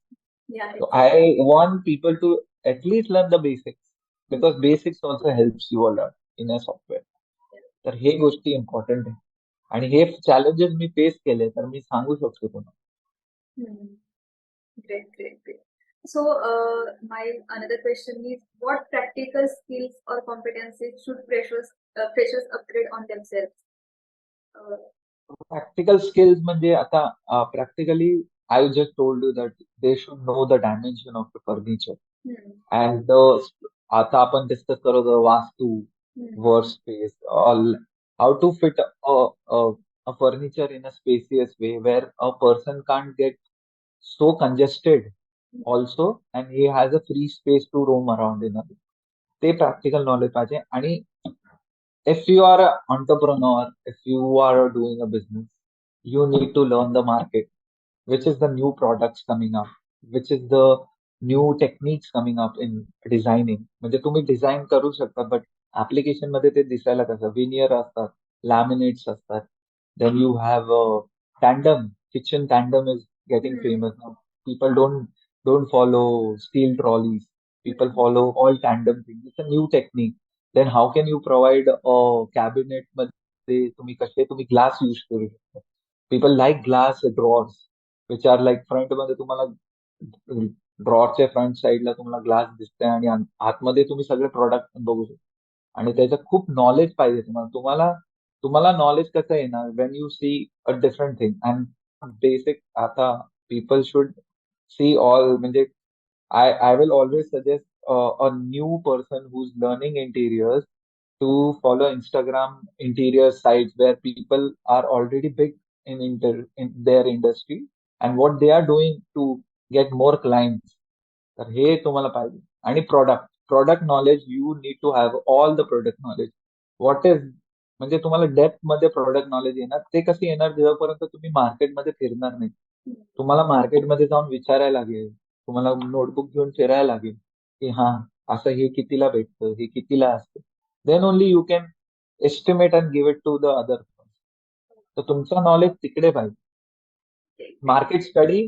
या So I want people to at least learn the basics because basics also helps you a lot in a software. तर हे गोष्टी important आहे. आणि हे challenges मी face केले तर मी सांगू शकतो तुम्हाला. Great, great, great. So, my another question is, what practical skills or competencies should freshers upgrade on themselves? Practical skills म्हणजे आता practically I just told you that they should know the dimension of the furniture. And आता आपण discuss करत होतो वास्तू, work space, all. how to fit a furniture in a spacious way where a person can't get so congested also, and he has a free space to roam around in a way. ते practical knowledge पाहिजे. आणि if you are an entrepreneur, if you are doing a business, you need to learn the market, which is the new products coming up, which is the new techniques coming up in designing. म्हणजे तुम्ही design करू शकता, but application मध्ये ते दिसायला कसं veneer असतात, laminates असतात. Then you have tandem, kitchen tandem is getting famous now. People don't follow steel trolleys. People follow all tandem things. It's a new technique. Then how can you provide a cabinet मध्ये तुम्ही glass use करू शकता. People like glass drawers, which are like front मध्ये तुम्हाला ड्रॉरच्या front साईडला तुम्हाला glass दिसतंय आणि आतमध्ये तुम्ही सगळे प्रोडक्ट पण बघू शकता. आणि त्याचं खूप नॉलेज पाहिजे तुम्हाला. तुम्हाला तुम्हाला नॉलेज कसं येणार when you see a different thing. And basic आता पीपल शुड सी ऑल. म्हणजे I will always suggest a new person who's learning interiors to follow Instagram interior sites where people are already big in their industry, and what they are doing to get more clients. तर हे तुम्हाला पाहिजे. आणि product knowledge, you need to have all the product knowledge. What is, म्हणजे तुम्हाला depth मध्ये product knowledge येणार. ते कसे येणार जेव्हापर्यंत तुम्ही मार्केटमध्ये फिरणार नाही. तुम्हाला मार्केटमध्ये जाऊन विचारायला लागेल, तुम्हाला नोटबुक घेऊन फिरायला लागेल की हा असं हे कितीला भेटतं, हे कितीला असतं. Then only you can estimate and give it to the other. तर तुमचं नॉलेज तिकडे पाहिजे. Market study,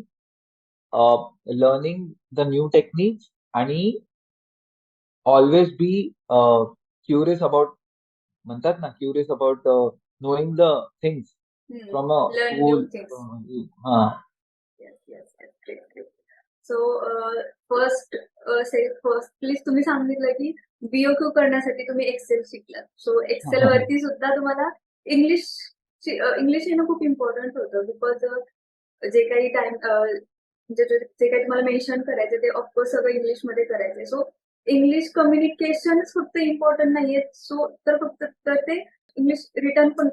learning the new techniques, आणि ऑलवेज बी क्युरियस अबाउट, म्हणतात ना, curious about knowing the things from a Learn new school. things. हा. Yes, yes, yes. Great, great. So first please तुम्ही सांगितलं की बीओक्यू करण्यासाठी तुम्ही एक्सेल शिकलात. सो एक्सेल वरती सुद्धा तुम्हाला इंग्लिश इंग्लिश येणं खूप इम्पॉर्टंट होतं. बिकॉज जे काही टाइम जे काही तुम्हाला मेन्शन करायचं ते ऑफकोर्स सगळं इंग्लिशमध्ये करायचंय. सो इंग्लिश कम्युनिकेशन फक्त इम्पॉर्टंट नाहीये. सो तर फक्त तर ते इंग्लिश रिटर्न पण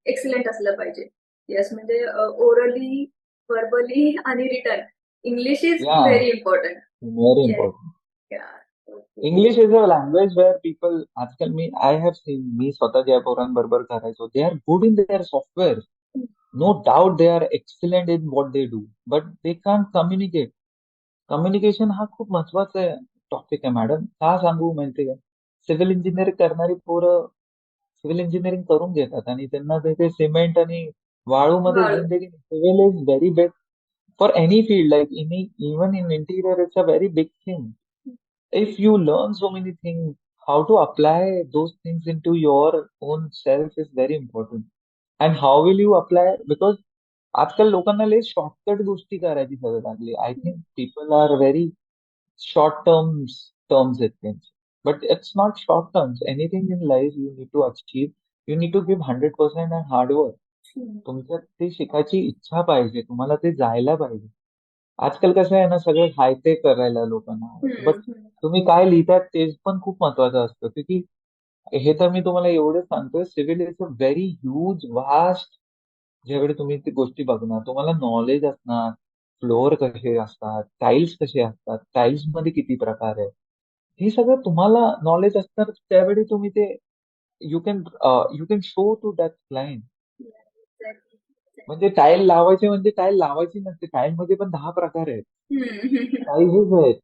एक्सलेंट असलं पाहिजे. येस, म्हणजे ओरली, व्हर्बली आणि written English is Yeah, very important. very important. English is a language where people, आजकाल आय हॅव सीन, मी स्वतः ज्या पोरांबरोबर करायचो, they are good in their software. No doubt they are excellent in what they do, but they can't communicate. Communication हा खूप महत्वाचा topic आहे मॅडम. का सांगू माहिती का? सिव्हिल इंजिनिअरिंग करणारी पोरं सिव्हिल इंजिनिअरिंग करून घेतात आणि त्यांना ते सिमेंट आणि वाळूमध्ये जिंदगी. Civil is very best for any field. Like even in interior it's a very big thing. If you learn so many things, how to apply those things into your own self is very important. And how will you apply? Because आजकाल लोकांना लय shortcut गोष्टी करायची सवय लागली. I think people are very short terms आहेत त्यांचे. But it's not short terms. Anything in life you need to achieve, you need to give 100% and hard work. तुमच्यात ते शिकायची इच्छा पाहिजे, तुम्हाला ते जायला पाहिजे. आजकाल कसं आहे ना, सगळं हायटेक करायला लोकांना, बट तुम्ही काय लिहितात ते पण खूप महत्वाचं असतं. की हे तर मी तुम्हाला एवढं सांगतोय, civil is a very huge vast. ज्यावेळी तुम्ही ती गोष्टी बघणार, तुम्हाला नॉलेज असणार, फ्लोअर कसे असतात, टाईल्स कसे असतात, टाईल्स मध्ये किती प्रकार आहेत, हे सगळं तुम्हाला नॉलेज असणार. त्यावेळी तुम्ही ते you can show to that client. म्हणजे टाईल लावायचे म्हणजे टाईल लावायची नसते, टाईल मध्ये पण 10 प्रकार आहेत, साईजेस आहेत,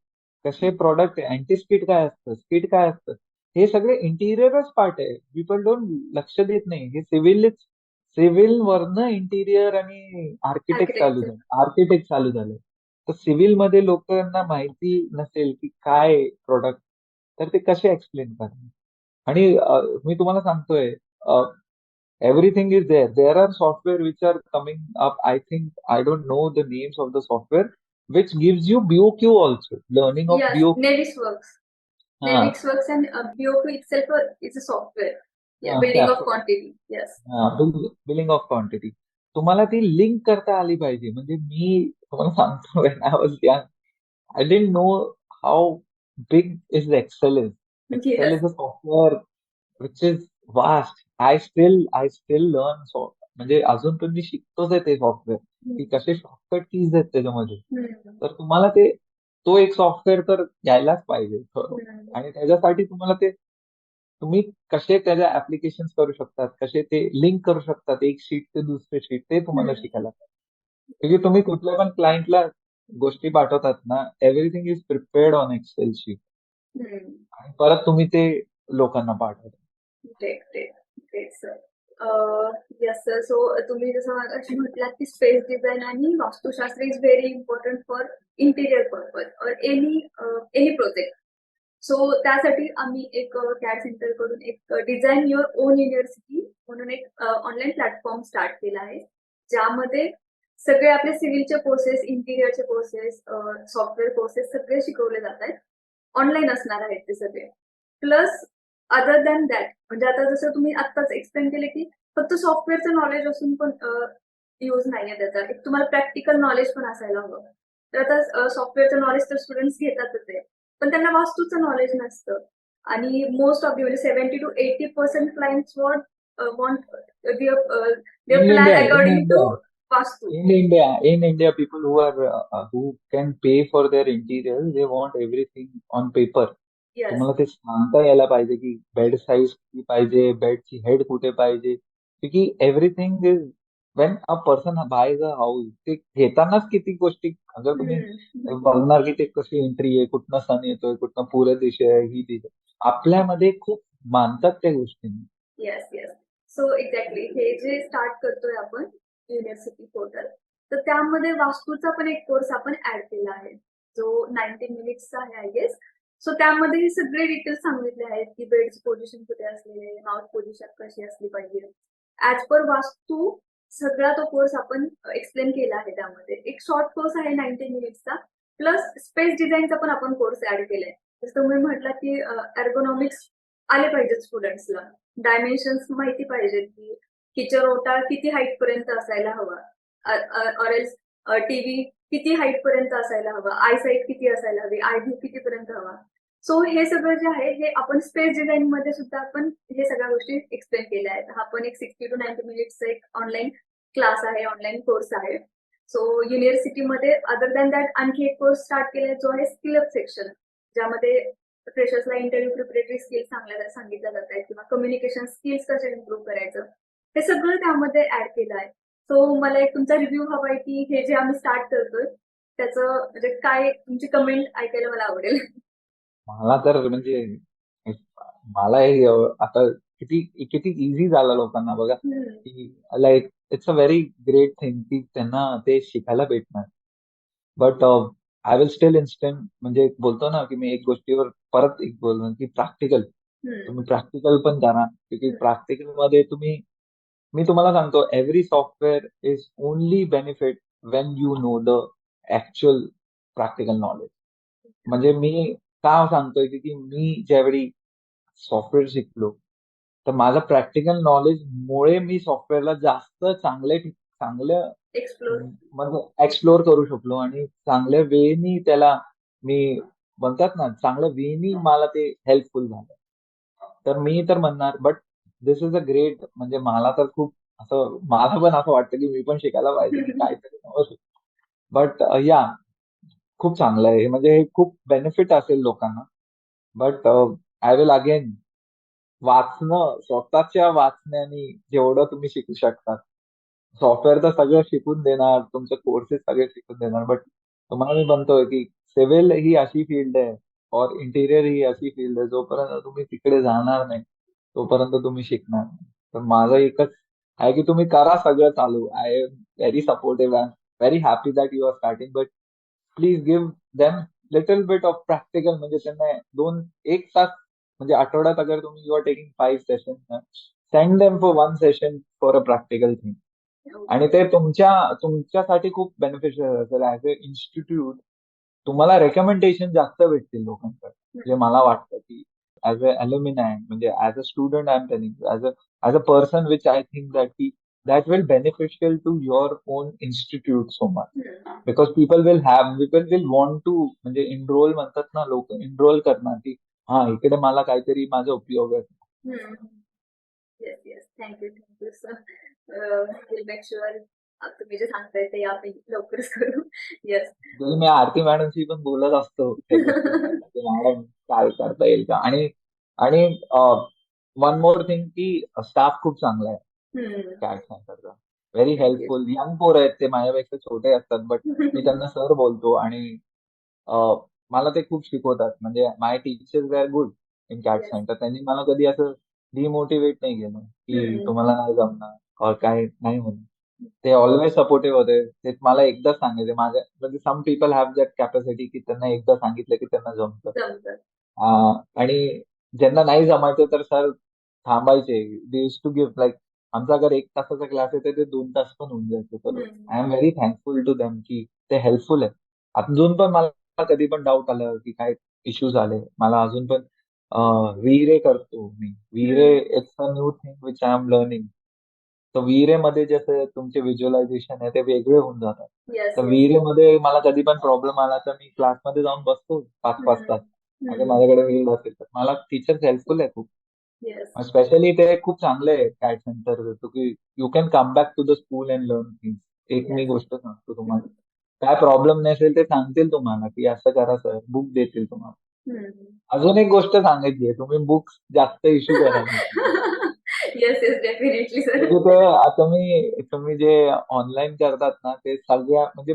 कसे प्रॉडक्ट आहे, अँटी स्किड काय असतं, स्किड काय असतं, हे सगळे इंटिरियरच पार्ट आहे. पीपल डोंट लक्ष देत नाही. हे सिव्हिल वरनं इंटिरियर आणि आर्किटेक्ट चालू झालं. तर सिव्हिल मध्ये लोकांना माहिती नसेल की काय प्रोडक्ट, तर ते कसे एक्सप्लेन करणार. आणि मी तुम्हाला सांगतोय, everything is there. There are software which are coming up. I think I don't know the names of the software, which gives you BOQ also, learning of Yes, BOQ. Navisworks. हा, Navisworks and BOQ itself is a software. Yeah, building of quantity. Yes. Billing of quantity. तुम्हाला ती link करता आली पाहिजे. म्हणजे मी तुम्हाला सांगतो, when I was young, I didn't know how big is Excel is. Excel Yes. is a software which is vast. I still learn म्हणजे अजून पण मी शिकतोच आहे ते सॉफ्टवेअर, की कसे शॉर्टकट कीज आहेत त्याच्यामध्ये. तर तुम्हाला तो एक सॉफ्टवेअर तर घ्यायलाच पाहिजे. आणि त्याच्यासाठी तुम्ही कसे त्याच्या ऍप्लिकेशन करू शकतात, कसे ते लिंक करू शकतात एक शीट ते दुसरे शीट, ते तुम्हाला शिकायला पाहिजे. क्योंकि तुम्ही कुठल्या पण क्लायंटला गोष्टी पाठवतात ना, everything is prepared on Excel sheet आणि परत तुम्ही ते लोकांना पाठवता. Great, great, great sir. Yes sir. So तुम्ही जसं मगाशी म्हटलात की स्पेस डिझाईन आणि vastushastra is very important for interior purpose और एनी प्रोजेक्ट. सो त्यासाठी आम्ही एक कॅड सेंटर कडून एक डिझाईन युअर ओन युनिव्हर्सिटी म्हणून एक ऑनलाईन प्लॅटफॉर्म स्टार्ट केला आहे, ज्यामध्ये सगळे आपले सिव्हिलचे कोर्सेस, इंटिरियरचे कोर्सेस, सॉफ्टवेअर कोर्सेस सगळे शिकवले जात आहेत. ऑनलाईन असणार आहेत ते सगळे. प्लस अदर दॅन दॅट, म्हणजे आता जसं तुम्ही आत्ताच एक्सप्लेन केले की फक्त सॉफ्टवेअरचं नॉलेज असून पण यूज नाहीये त्याचा, एक तुम्हाला प्रॅक्टिकल नॉलेज पण असायला हवं. तर आता सॉफ्टवेअरचं नॉलेज तर स्टुडंट्स घेतातच आहे, पण त्यांना वास्तूचं नॉलेज नसतं. आणि मोस्ट ऑफ दी म्हणजे 70% to 80% clients want their in plan India in according to India vastu. in India, people who can pay for their interiors, they want everything on paper. Yes. तुम्हाला ते सांगता यायला पाहिजे की बेड साईज किती पाहिजे, बेडची हेड कुठे पाहिजे, क्योंकि everything is when a person boys a house, ते घेतानाच किती गोष्टी अगर तुम्ही बघणार की ते कशी एंट्री आहे, कुठनं सन येतोय, कुठनं पूर्व दिशा आहे, ही दिशा, आपल्यामध्ये खूप मानतात त्या गोष्टी. Yes, yes. सो एक्झॅक्टली हे जे स्टार्ट करतोय आपण युनिव्हर्सिटी पोर्टल, तर त्यामध्ये वास्तूचा पण एक कोर्स आपण ऍड केला आहे, जो 90 मिनिट्सचा आहे आय गेस. सो त्यामध्ये हे सगळे डिटेल्स सांगितले आहेत की बेडची पोझिशन कुठे असली, माउथ पोझिशन कशी असली पाहिजे, ऍज पर वास्तू. सगळा तो कोर्स आपण एक्सप्लेन केला आहे. त्यामध्ये एक शॉर्ट कोर्स आहे 90 मिनिट्सचा, प्लस स्पेस डिझाईनचा पण आपण कोर्स ऍड केलाय. जसं तुम्ही म्हटलं की एर्गोनॉमिक्स आले पाहिजेत स्टुडंट्सला, डायमेन्शन्स माहिती पाहिजेत की किचन ओटा किती हाईट पर्यंत असायला हवा, ऑरेल्स टीव्ही किती हाईट पर्यंत असायला हवा, आय साईट किती असायला हवी, आय व्ह्यू किती पर्यंत हवा. सो हे सगळं जे आहे हे आपण स्पेस डिझाईन मध्ये सुद्धा आपण हे सगळ्या गोष्टी एक्सप्लेन केल्या आहेत. हा पण एक 60 to 90 मिनिट्सचा एक ऑनलाईन क्लास आहे, ऑनलाईन कोर्स आहे. सो युनिव्हर्सिटीमध्ये अदर दॅन दॅट आणखी एक कोर्स स्टार्ट केलाय, जो आहे स्किल अप सेक्शन, ज्यामध्ये फ्रेशर्सला इंटरव्ह्यू प्रिपरेटरी स्किल्स सांगितल्या जात आहेत, किंवा कम्युनिकेशन स्किल्स कसे इम्प्रूव्ह करायचं, हे सगळं त्यामध्ये ऍड केलं आहे. सो मला एक तुमचा रिव्ह्यू हवा आहे की हे जे आम्ही स्टार्ट करतोय त्याचं म्हणजे काय तुमची कमेंट ऐकायला मला आवडेल. मला तर म्हणजे मला हे आता किती किती इझी झालं लोकांना बघा, की like it's a very great thing की त्यांना ते शिकायला भेटणार. But I will still instant म्हणजे बोलतो ना की मी एक गोष्टीवर परत एक बोलतो की प्रॅक्टिकल, तुम्ही प्रॅक्टिकल पण करा, क्योंकि प्रॅक्टिकल मध्ये मी तुम्हाला सांगतो, every software is only benefit Wien you know the actual practical knowledge. म्हणजे मी का सांगतोय की मी ज्यावेळी सॉफ्टवेअर शिकलो, तर माझं प्रॅक्टिकल नॉलेज मुळे मी सॉफ्टवेअरला जास्त चांगलं एक्सप्लोर. म्हणजे एक्सप्लोर करू शकलो आणि चांगल्या वेनी त्याला मी म्हणतात ना, चांगल्या वेनी मला ते हेल्पफुल झालं. तर मी तर म्हणणार, but this is a great, म्हणजे मला तर खूप असं, मला पण असं वाटतं की मी पण शिकायला पाहिजे की काहीतरी नवं. बट या, खूप चांगलं आहे हे, म्हणजे हे खूप बेनिफिट असेल लोकांना. बट आय विल अगेन, वाचणं, स्वतःच्या वाचण्याने जेवढं तुम्ही शिकू शकता, सॉफ्टवेअर तर सगळं शिकून देणार, तुमचे कोर्सेस सगळे शिकून देणार, बट तुम्हाला मी म्हणतोय की सिव्हिल ही अशी फील्ड आहे और इंटिरियर ही अशी फील्ड आहे, जोपर्यंत तुम्ही तिकडे जाणार नाही तोपर्यंत तुम्ही शिकणार नाही. तर माझं एकच आहे की तुम्ही करा सगळं चालू. I am very supportive, I am very happy that you are starting, but please give them little bit of practical, म्हणजे त्यांना एक तास, म्हणजे आठवड्यात अगर तुम्ही you are taking 5 session, send them for 1 session for a practical thing. आणि ते तुमच्यासाठी खूप बेनिफिशियल असेल. ऍज अ इन्स्टिट्यूट तुम्हाला रेकमेंडेशन जास्त भेटतील लोकांकडे, जे मला वाटतं की ऍज अ अल्युमिनाय, म्हणजे as a student I am telling, as a person which I think that की that will beneficial to your own institute so much. Because people will want to, म्हणजे इनरोल म्हणतात ना, लोक enrol करणार की हा, इकडे मला काहीतरी माझा उपयोग आहे. Yes yes, thank you sir. Will make sure तुम्ही जे सांगताय ते आपण लवकरच करू. येस. म्हणजे मी आरती मॅडमशी पण बोलत असतो त्या गोष्टींबद्दल की मॅडम काय करता येईल का. आणि आणि वन मोर थिंग की स्टाफ खूप चांगला आहे कॅट सेंटरचा. Very thank you. हेल्पफुल. यंग पोर आहेत ते, माझ्यापेक्षा छोटे असतात, बट मी त्यांना सर बोलतो. आणि मला ते खूप शिकवतात. म्हणजे my teachers are good in CAD yes. Centre. त्यांनी मला कधी असं डिमोटिवेट नाही केलं की तुम्हाला नाही जमणार और काय नाही म्हणून. ते ऑलवेज सपोर्टिव्ह होते. ते मला एकदा सांगायचे. माझ्या म्हणजे some people have that capacity की त्यांना एकदा सांगितलं की त्यांना जमतं. जमतं. आणि ज्यांना नाही जमायचं तर सर थांबायचे. दे यूज टू गिव्ह लाईक, आमचा अगर 1 तासाचा क्लास आहे तर ते 2 तास पण होऊन जायचे. तर I am very thankful to them की ते हेल्पफुल आहे. अजून पण मला कधी पण डाऊट आलं की काय इश्यूज आले, मला अजून पण विरे करतो मी. V-Ray it's a new thing which I am learning. तर विहिरेमध्ये जसं तुमचे व्हिज्युअलायझेशन आहे ते वेगळे होऊन जातात. येस तर येस. विहिरेमध्ये मला कधी पण प्रॉब्लेम आला तर मी क्लासमध्ये जाऊन बसतो 5-5 तास. अगर माझ्याकडे वेळ असेल तर. मला टीचर हेल्पफुल आहे खूप. येस. स्पेशली ते खूप चांगले आहे कॅट सेंटर, की you can come back to the school and learn things. एक मी येस. गोष्ट सांगतो तुम्हाला, काय प्रॉब्लेम नसेल ते सांगतील तुम्हाला की असं करा सर, बुक देतील तुम्हाला. अजून एक गोष्ट सांगायची आहे, तुम्ही बुक्स जास्त इश्यू करा नाही. Yes yes, definitely sir. म्हणजे ते तुम्ही तुम्ही जे ऑनलाईन करतात ना, ते सगळ्या म्हणजे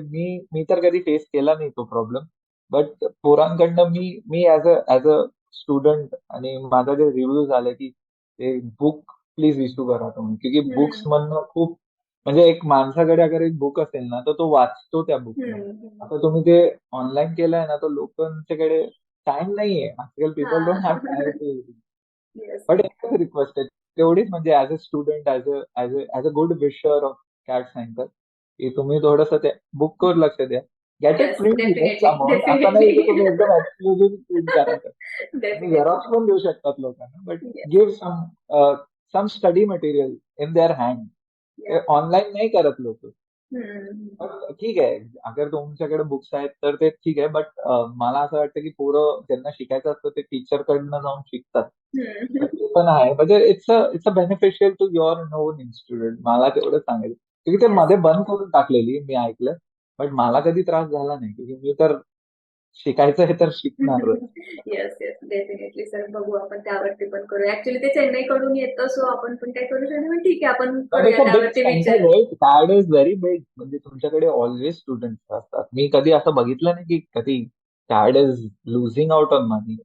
मी तर कधी फेस केला नाही तो प्रॉब्लेम. बट पोरांकडनं मी ऍज अ स्टुडंट आणि माझा जे रिव्ह्यूज आले की ते बुक प्लीज इश्यू करा तुम्ही, क्योंकि बुक्स मधनं खूप म्हणजे एक माणसाकडे अगर एक बुक असेल ना तर तो वाचतो त्या बुकला. आता तुम्ही ते ऑनलाईन केलंय ना, तर लोकांच्याकडे टाइम नाहीये. आजकाल पीपल डोंट हॅव हा. Time to. येस. बट एकच रिक्वेस्ट आहे तेवढीच, म्हणजे as a student, as a good wisher of CAD centre, की तुम्ही थोडंसं त्या बुकवर लक्ष द्या. Get it yes, print definitely amount, असं नाही की तुम्ही डेफिनेटली. एकदम एक्सक्लुझिव्ह प्रिंट करायचं. तुम्ही झेरॉक्स डेफिनेटली. पण देऊ शकतात लोकांना, but yes. Give some study material in their hand. Yes. Online नाही करत लोक. हम्म. पण ठीक आहे, अगर तुमच्याकडे बुक्स आहेत तर ते ठीक आहे. बट मला असं वाटतं की पोरं ज्यांना शिकायचं असतं ते टीचर कडनं जाऊन शिकतात. तर हम्म. ते पण आहे. म्हणजे it's a beneficial to your known institute. मला तेवढं सांगायचं. क्योंकि ते येस. मध्ये बंद करून टाकलेली मी ऐकलं. बट मला कधी त्रास झाला नाही, क्योंकि मी तर शिकायचं आहे तर शिकणारच. Yes yes, definitely sir. बघू आपण त्यावरती पण करूया. ऍक्च्युली ते चेन्नईकडून येतं, सो आपण पण काय करू शकतो. पण ठीक आहे, आपण बट इट्स करूया अ बिग त्यावरती सेंटर विचार. Right. CAD is very big. म्हणजे तुमच्याकडे ऑलवेज स्टुडंट्स असतात. मी कधी असं बघितलं नाही की कधी CAD is losing out on money.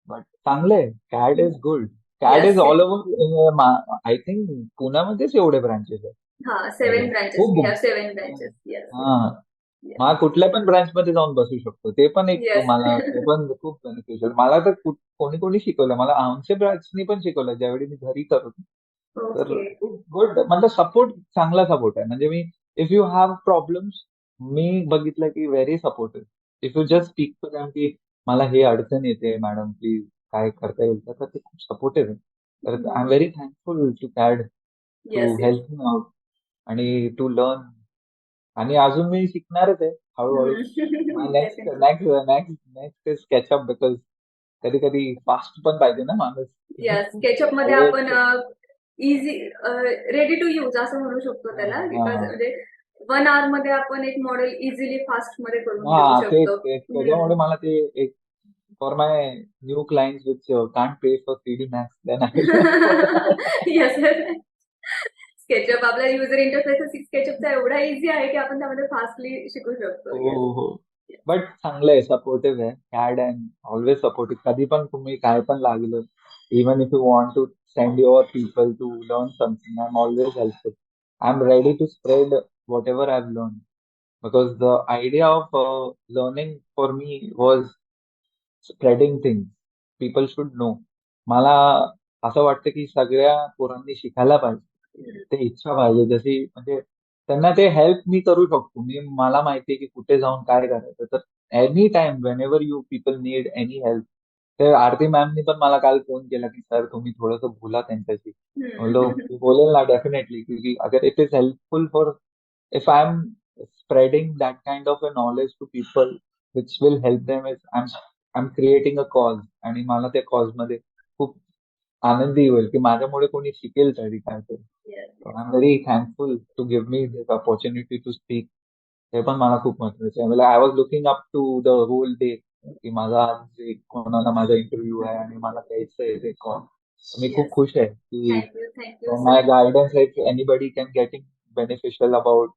But चांगले, CAD is good. CAD is yes. All over. I think पुण्यामध्येच एवढे ब्रांचेस आहेत. हा, त्याचे 7 ब्रांचेस. वी खूप. Have 7 branches. येस. हा. येस. मला कुठल्या पण ब्रांच मध्ये जाऊन बसू शकतो. ते पण एक येस. मला ते पण खूप बेनिफिशियल. मला तर कोणी कोणी शिकवलं. मला आमच्या ब्रांचनी पण शिकवलं ज्यावेळी मी घरी करत होतो. तर ओके. खूप गुड. म्हणजे सपोर्ट, चांगला सपोर्ट आहे. म्हणजे मी, इफ यू हॅव प्रॉब्लेम्स, मी बघितलं की very supportive. If you just speak to them की मला हे अडचण येते मॅडम, प्लीज काय करता येईल का, तर ते खूप सपोर्टिव्ह आहे. तर I am very thankful to CAD to yes yes. Help me out आणि टू लर्न. आणि अजून मी शिकणारच आहे हळूहळू. Next definitely. Next next next is SketchUp, because कधी कधी फास्ट पण पाहिजे ना माणूस. येस, स्केचअप मध्ये आपण Always- easy, ready to use असं म्हणू शकतो हा त्याला. हा बिकॉज म्हणजे 1 आवर मध्ये आपण एक मॉडेल इझिली फास्ट मध्ये करून देऊ हा, तेच शकतो. तेच त्याच्यामुळे मला ते एक, for my new clients which can't pay for 3D max, then I yes. SketchUp आपला युजर इंटरफेस स्केचअपचा एवढा इझी आहे की आपण त्यामध्ये फास्टली शिकू शकतो. हो येस. हो. बट चांगलं आहे, सपोर्टिव्ह आहे कॅड, अँड ऑलवेज सपोर्टिव्ह. कधी पण तुम्ही काय पण लागलं, even if you want to send your people to learn something, I am always helpful. I am ready to spread whatever I have learn. Because the idea of learning for me was spreading things. People should know. मला असं वाटतं की सगळ्या पोरांनी शिकायला पाहिजे. ते इच्छा पाहिजे जशी, म्हणजे त्यांना ते हेल्प मी करू शकतो. मला माहिती आहे की कुठे जाऊन काय करायचं. तर any time Wien ever you people need any help. तर आरती मॅमनी पण मला काल फोन केला की सर तुम्ही थोडंसं बोला त्यांच्याशी. म्हणलो मी बोलेल ना डेफिनेटली, क्योंकि अगर it is helpful for, if I'm spreading that kind of a knowledge to people which will help them, is I'm creating a cause. आणि मला त्या cause मध्ये खूप आनंदी होईल की माझ्यामुळे कोणी शिकेल तरी काय ते. Yes, I yes. Am very thankful to give me this opportunity to speak. हे पण मला खूप महत्वाचं आहे. मला I was looking up to the whole day की माझा आज एक कोणाला माझा इंटरव्ह्यू आहे आणि मला द्यायचं आहे ते कॉल. मी खूप Yes. खुश आहे की Thank you, from sir. my guidance, if anybody can getting beneficial about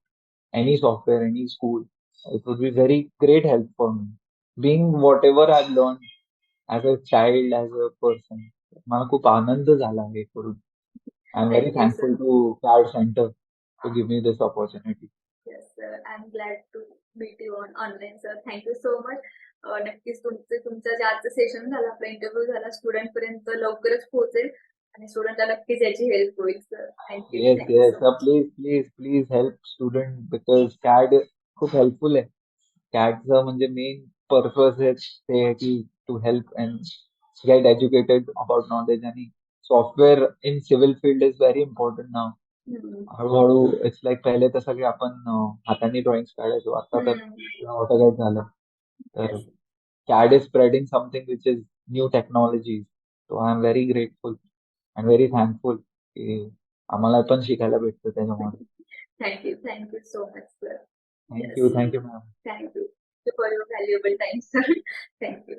any software, any school, it would be very great help for me. Being whatever I've learned as a child, as a person, मला खूप आनंद झाला हे करून. I am very Thank you, thankful sir. To CAD centre to give me this opportunity. Yes, sir. I'm glad to meet you on online, sir. Thank you so much. नक्कीच तुमचं जे आजचं session झालं, आपला इंटरव्ह्यू झाला, student पर्यंत लवकरच पोहोचेल आणि स्टुडंटला नक्कीच याची हेल्प होईल, sir. Yes, thank you yes. So So much. please help student because CAD खूप हेल्पफुल आहे. CADचं म्हणजे मेन पर्पज ते आहे की to help and get educated about knowledge आणि software in civil field is very important now. हळूहळू इट्स लाईक पहिले तसं की आपण हाताने ड्रॉइंग्स काढायचो. आता तर ऑटोकॅड झालं. तर yes. CAD is spreading something which is new technologies. So I am very grateful and very thankful की आम्हाला पण शिकायला भेटतं त्याच्यामध्ये. Thank you so much, sir. Yes. Thank you ma'am. Thank you for your valuable time, sir. Thank you.